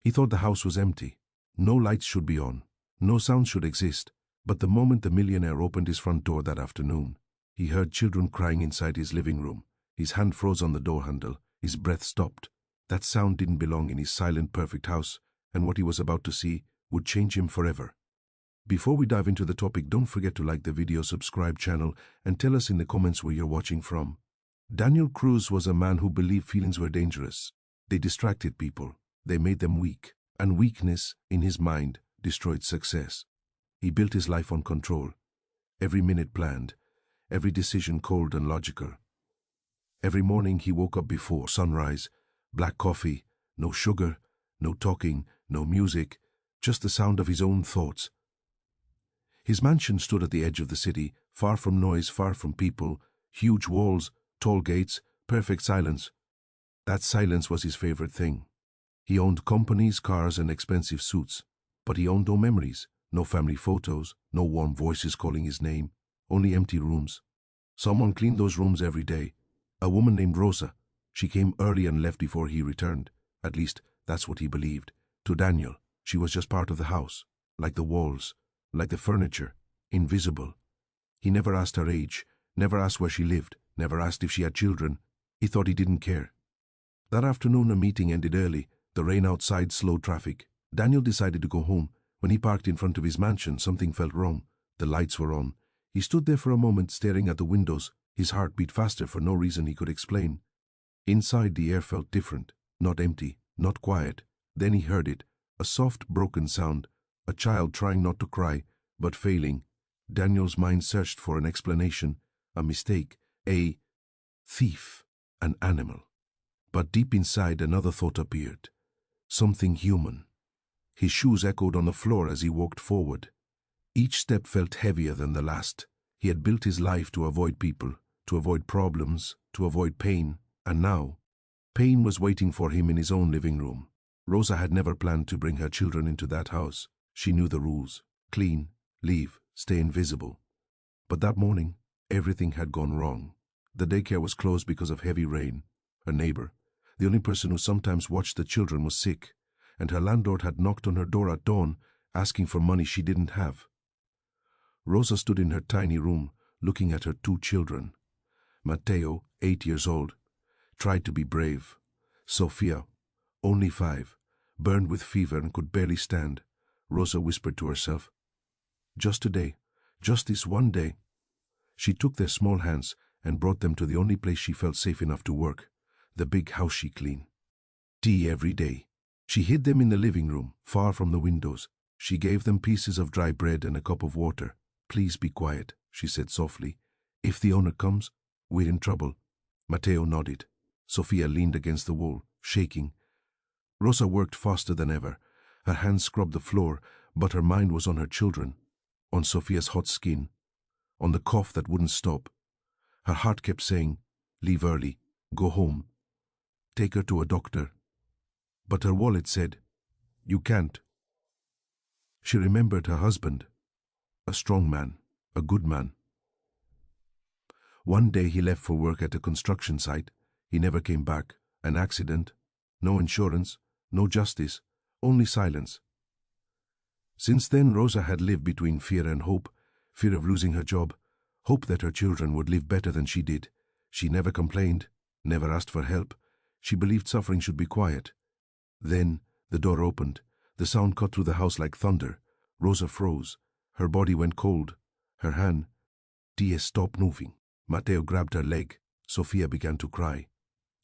He thought the house was empty. No lights should be on. No sound should exist. But the moment the millionaire opened his front door that afternoon, he heard children crying inside his living room. His hand froze on the door handle. His breath stopped. That sound didn't belong in his silent, perfect house, and what he was about to see would change him forever. Before we dive into the topic, don't forget to like the video, subscribe channel, and tell us in the comments where you're watching from. Daniel Cruz was a man who believed feelings were dangerous. They distracted people. They made them weak. And weakness, in his mind, destroyed success. He built his life on control. Every minute planned. Every decision cold and logical. Every morning he woke up before sunrise. Black coffee, no sugar, no talking, no music, just the sound of his own thoughts. His mansion stood at the edge of the city, far from noise, far from people, huge walls, tall gates, perfect silence. That silence was his favorite thing. He owned companies, cars, and expensive suits, but he owned no memories, no family photos, no warm voices calling his name, only empty rooms. Someone cleaned those rooms every day. A woman named Rosa. She came early and left before he returned. At least, that's what he believed. To Daniel, she was just part of the house, like the walls, like the furniture, invisible. He never asked her age, never asked where she lived, never asked if she had children. He thought he didn't care. That afternoon, a meeting ended early. The rain outside slowed traffic. Daniel decided to go home. When he parked in front of his mansion, something felt wrong. The lights were on. He stood there for a moment, staring at the windows. His heart beat faster for no reason he could explain. Inside, the air felt different, not empty, not quiet. Then he heard it, a soft, broken sound, a child trying not to cry, but failing. Daniel's mind searched for an explanation, a mistake, a thief, an animal. But deep inside, another thought appeared. Something human. His shoes echoed on the floor as he walked forward. Each step felt heavier than the last. He had built his life to avoid people, to avoid problems, to avoid pain, and now, pain was waiting for him in his own living room. Rosa had never planned to bring her children into that house. She knew the rules: clean, leave, stay invisible. But that morning, everything had gone wrong. The daycare was closed because of heavy rain. Her neighbor, the only person who sometimes watched the children, was sick, and her landlord had knocked on her door at dawn, asking for money she didn't have. Rosa stood in her tiny room, looking at her two children. Mateo, 8 years old, tried to be brave. Sofia, only 5, burned with fever and could barely stand. Rosa whispered to herself, "Just today, just this one day." She took their small hands and brought them to the only place she felt safe enough to work, the big house she cleaned. Tea every day. She hid them in the living room, far from the windows. She gave them pieces of dry bread and a cup of water. "Please be quiet," she said softly. "If the owner comes, we're in trouble." Mateo nodded. Sofia leaned against the wall, shaking. Rosa worked faster than ever. Her hands scrubbed the floor, but her mind was on her children, on Sofia's hot skin, on the cough that wouldn't stop. Her heart kept saying, "Leave early, go home, take her to a doctor." But her wallet said, "You can't." She remembered her husband, a strong man, a good man. One day he left for work at a construction site. He never came back. An accident, no insurance, no justice, only silence. Since then, Rosa had lived between fear and hope, fear of losing her job, hope that her children would live better than she did. She never complained, never asked for help. She believed suffering should be quiet. Then the door opened. The sound cut through the house like thunder. Rosa froze. Her body went cold. Her hand. "Tia, stop moving." Mateo grabbed her leg. Sofia began to cry.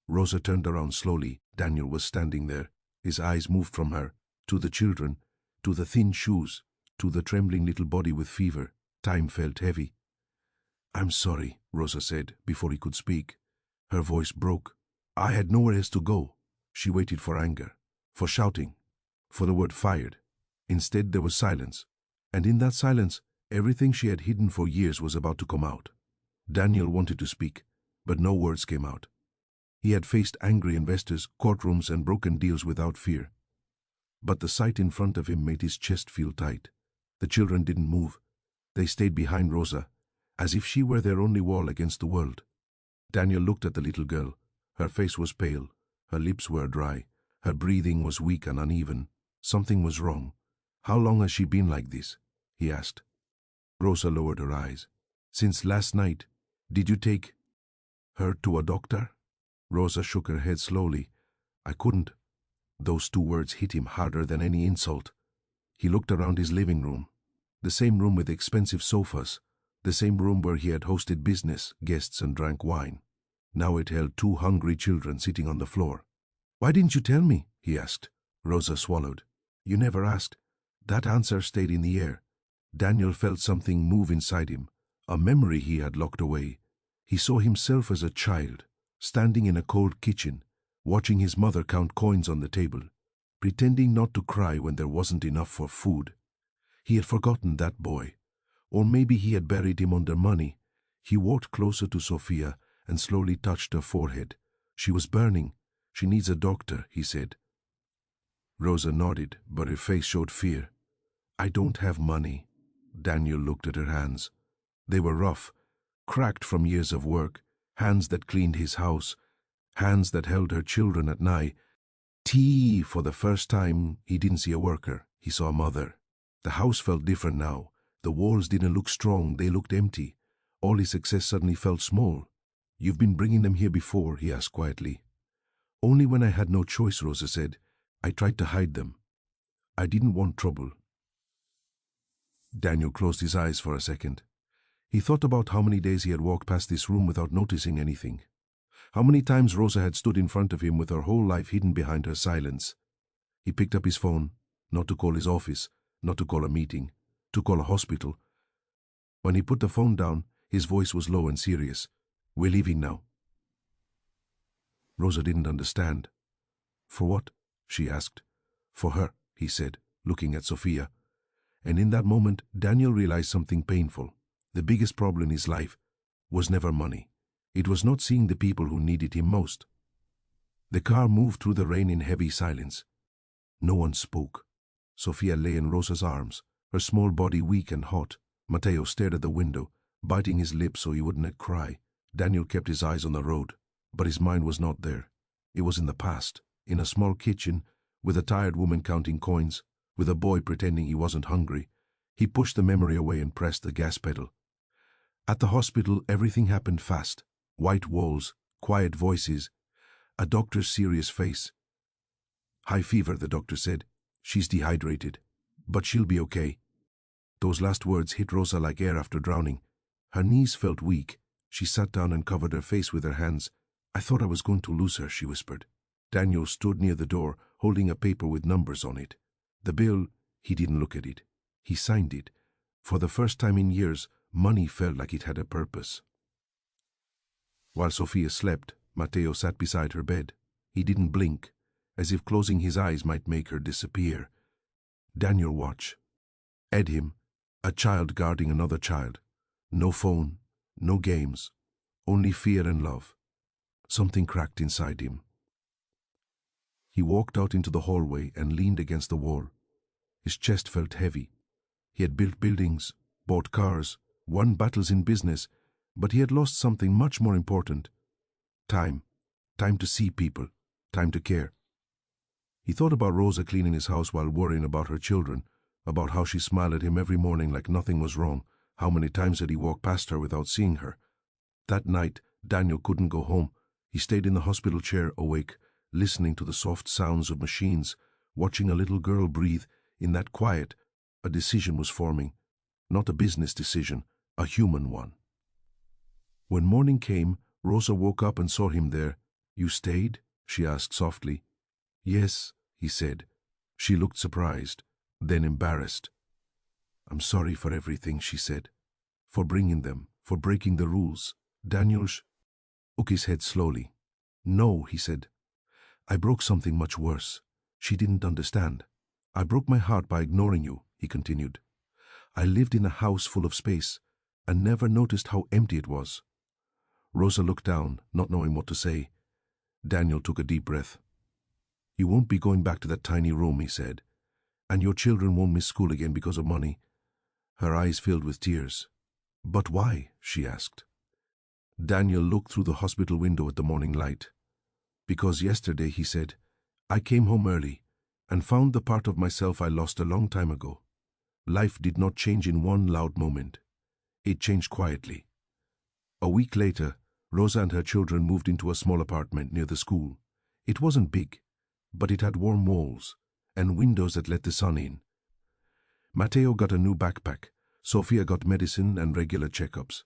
Rosa turned around slowly. Daniel was standing there. His eyes moved from her, to the children, to the thin shoes, to the trembling little body with fever. Time felt heavy. "I'm sorry," Rosa said, before he could speak. Her voice broke. "I had nowhere else to go." She waited for anger, for shouting, for the word fired. Instead, there was silence. And in that silence, everything she had hidden for years was about to come out. Daniel wanted to speak, but no words came out. He had faced angry investors, courtrooms, and broken deals without fear. But the sight in front of him made his chest feel tight. The children didn't move. They stayed behind Rosa, as if she were their only wall against the world. Daniel looked at the little girl. Her face was pale. Her lips were dry. Her breathing was weak and uneven. Something was wrong. "How long has she been like this?" he asked. Rosa lowered her eyes. "Since last night. Did you take her to a doctor?" Rosa shook her head slowly. "I couldn't." Those two words hit him harder than any insult. He looked around his living room. The same room with expensive sofas. The same room where he had hosted business, guests and drank wine. Now it held two hungry children sitting on the floor. "Why didn't you tell me?" he asked. Rosa swallowed. "You never asked." That answer stayed in the air. Daniel felt something move inside him, a memory he had locked away. He saw himself as a child, standing in a cold kitchen, watching his mother count coins on the table, pretending not to cry when there wasn't enough for food. He had forgotten that boy. Or maybe he had buried him under money. He walked closer to Sophia and slowly touched her forehead. She was burning. "She needs a doctor," he said. Rosa nodded, but her face showed fear. "I don't have money." Daniel looked at her hands. They were rough, cracked from years of work, hands that cleaned his house, hands that held her children at night. For the first time, he didn't see a worker. He saw a mother. The house felt different now. The walls didn't look strong, they looked empty. All his success suddenly felt small. "You've been bringing them here before?" he asked quietly. "Only when I had no choice," Rosa said. "I tried to hide them. I didn't want trouble." Daniel closed his eyes for a second. He thought about how many days he had walked past this room without noticing anything. How many times Rosa had stood in front of him with her whole life hidden behind her silence. He picked up his phone, not to call his office, not to call a meeting, to call a hospital. When he put the phone down, his voice was low and serious. "We're leaving now." Rosa didn't understand. "For what?" she asked. "For her," he said, looking at Sophia. And in that moment, Daniel realized something painful. The biggest problem in his life was never money. It was not seeing the people who needed him most. The car moved through the rain in heavy silence. No one spoke. Sophia lay in Rosa's arms, her small body weak and hot. Mateo stared at the window, biting his lips so he wouldn't cry. Daniel kept his eyes on the road, but his mind was not there. It was in the past, in a small kitchen, with a tired woman counting coins, with a boy pretending he wasn't hungry. He pushed the memory away and pressed the gas pedal. At the hospital, everything happened fast. White walls, quiet voices, a doctor's serious face. "High fever," the doctor said. "She's dehydrated, but she'll be okay." Those last words hit Rosa like air after drowning. Her knees felt weak. She sat down and covered her face with her hands. "I thought I was going to lose her," she whispered. Daniel stood near the door, holding a paper with numbers on it. The bill, he didn't look at it. He signed it. For the first time in years, money felt like it had a purpose. While Sophia slept, Mateo sat beside her bed. He didn't blink, as if closing his eyes might make her disappear. Daniel watched. At him, a child guarding another child. No phone, no games, only fear and love. Something cracked inside him. He walked out into the hallway and leaned against the wall. His chest felt heavy. He had built buildings, bought cars, won battles in business, but he had lost something much more important. Time. Time to see people. Time to care. He thought about Rosa cleaning his house while worrying about her children, about how she smiled at him every morning like nothing was wrong. How many times had he walked past her without seeing her? That night, Daniel couldn't go home. He stayed in the hospital chair, awake, listening to the soft sounds of machines, watching a little girl breathe. In that quiet, a decision was forming. Not a business decision, a human one. When morning came, Rosa woke up and saw him there. "You stayed?" she asked softly. "Yes," he said. She looked surprised, then embarrassed. "I'm sorry for everything," she said. "For bringing them, for breaking the rules." Daniel shook his head slowly. "No," he said. "I broke something much worse." She didn't understand. "I broke my heart by ignoring you," he continued. "I lived in a house full of space and never noticed how empty it was." Rosa looked down, not knowing what to say. Daniel took a deep breath. "You won't be going back to that tiny room," he said. "And your children won't miss school again because of money." Her eyes filled with tears. "But why?" she asked. Daniel looked through the hospital window at the morning light. "Because yesterday," he said, I came home early and found the part of myself I lost a long time ago. Life did not change in one loud moment. It changed quietly. A week later, Rosa and her children moved into a small apartment near the school. It wasn't big, but it had warm walls and windows that let the sun in. Matteo got a new backpack. Sofia got medicine and regular checkups.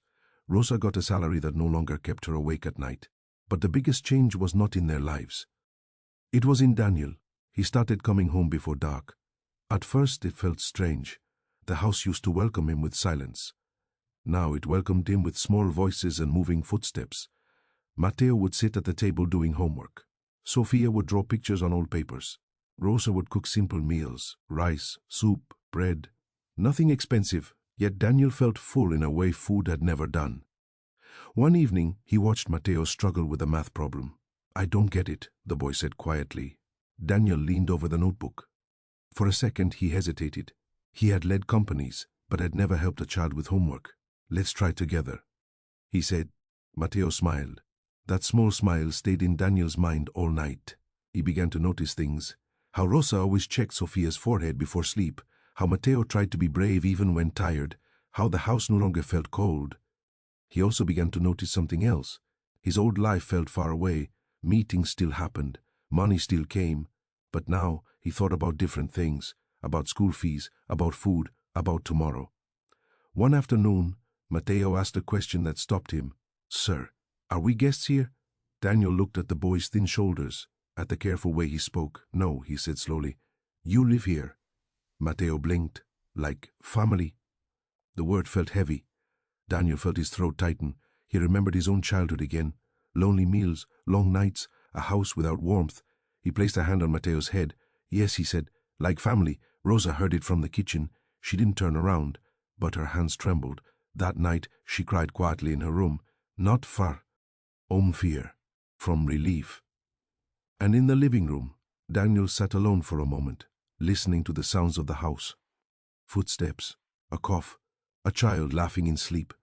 Rosa got a salary that no longer kept her awake at night. But the biggest change was not in their lives. It was in Daniel. He started coming home before dark. At first it felt strange. The house used to welcome him with silence. Now it welcomed him with small voices and moving footsteps. Matteo would sit at the table doing homework. Sofia would draw pictures on old papers. Rosa would cook simple meals, rice, soup, bread. Nothing expensive, yet Daniel felt full in a way food had never done. One evening, he watched Matteo struggle with a math problem. "I don't get it," the boy said quietly. Daniel leaned over the notebook. For a second, he hesitated. He had led companies, but had never helped a child with homework. "Let's try together," he said. Matteo smiled. That small smile stayed in Daniel's mind all night. He began to notice things. How Rosa always checked Sofia's forehead before sleep. How Matteo tried to be brave even when tired. How the house no longer felt cold. He also began to notice something else. His old life felt far away. Meetings still happened. Money still came. But now he thought about different things. About school fees, about food, about tomorrow. One afternoon, Matteo asked a question that stopped him. "Sir, are we guests here?" Daniel looked at the boy's thin shoulders, at the careful way he spoke. "No," he said slowly. "You live here." Matteo blinked. "Like family?" The word felt heavy. Daniel felt his throat tighten. He remembered his own childhood again. Lonely meals, long nights, a house without warmth. He placed a hand on Matteo's head. "Yes," he said, "like family." Rosa heard it from the kitchen. She didn't turn around, but her hands trembled. That night, she cried quietly in her room. Not far, fear, from relief. And in the living room, Daniel sat alone for a moment, listening to the sounds of the house. Footsteps, a cough, a child laughing in sleep.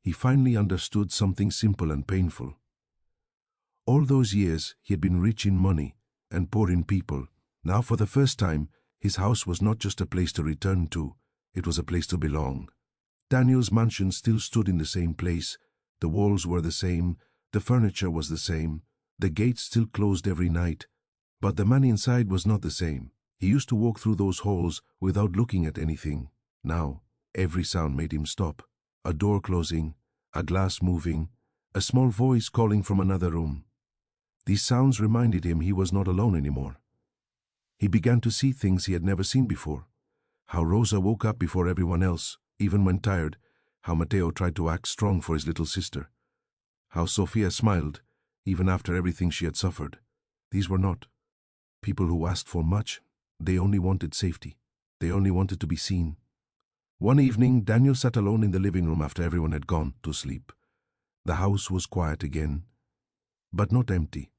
He finally understood something simple and painful. All those years, he had been rich in money and poor in people. Now, for the first time, his house was not just a place to return to, it was a place to belong. Daniel's mansion still stood in the same place. The walls were the same, the furniture was the same, the gates still closed every night. But the man inside was not the same. He used to walk through those halls without looking at anything. Now, every sound made him stop. A door closing, a glass moving, a small voice calling from another room. These sounds reminded him he was not alone anymore. He began to see things he had never seen before. How Rosa woke up before everyone else, even when tired. How Matteo tried to act strong for his little sister. How Sofia smiled, even after everything she had suffered. These were not people who asked for much. They only wanted safety. They only wanted to be seen. One evening, Daniel sat alone in the living room after everyone had gone to sleep. The house was quiet again, but not empty.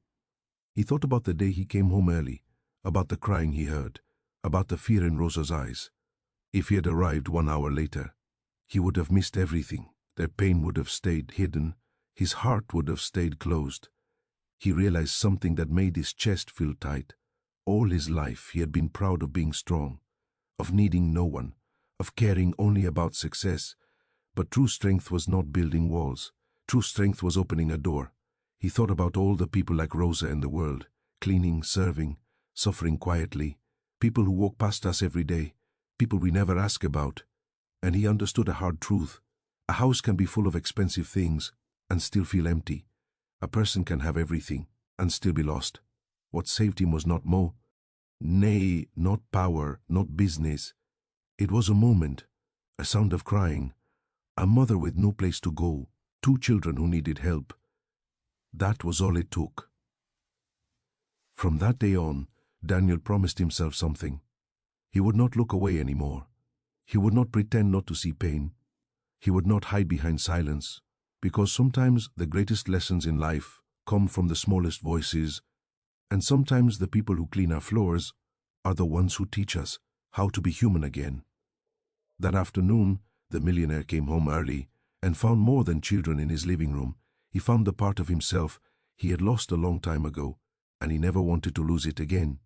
He thought about the day he came home early, about the crying he heard, about the fear in Rosa's eyes. If he had arrived 1 hour later, he would have missed everything. Their pain would have stayed hidden. His heart would have stayed closed. He realized something that made his chest feel tight. All his life he had been proud of being strong, of needing no one, of caring only about success. But true strength was not building walls. True strength was opening a door. He thought about all the people like Rosa in the world, cleaning, serving, suffering quietly, people who walk past us every day, people we never ask about. And he understood a hard truth. A house can be full of expensive things and still feel empty. A person can have everything and still be lost. What saved him was not nay, not power, not business. It was a moment, a sound of crying, a mother with no place to go, 2 children who needed help. That was all it took. From that day on, Daniel promised himself something. He would not look away anymore. He would not pretend not to see pain. He would not hide behind silence, because sometimes the greatest lessons in life come from the smallest voices, and sometimes the people who clean our floors are the ones who teach us how to be human again. That afternoon, the millionaire came home early and found more than children in his living room. He found the part of himself he had lost a long time ago, and he never wanted to lose it again.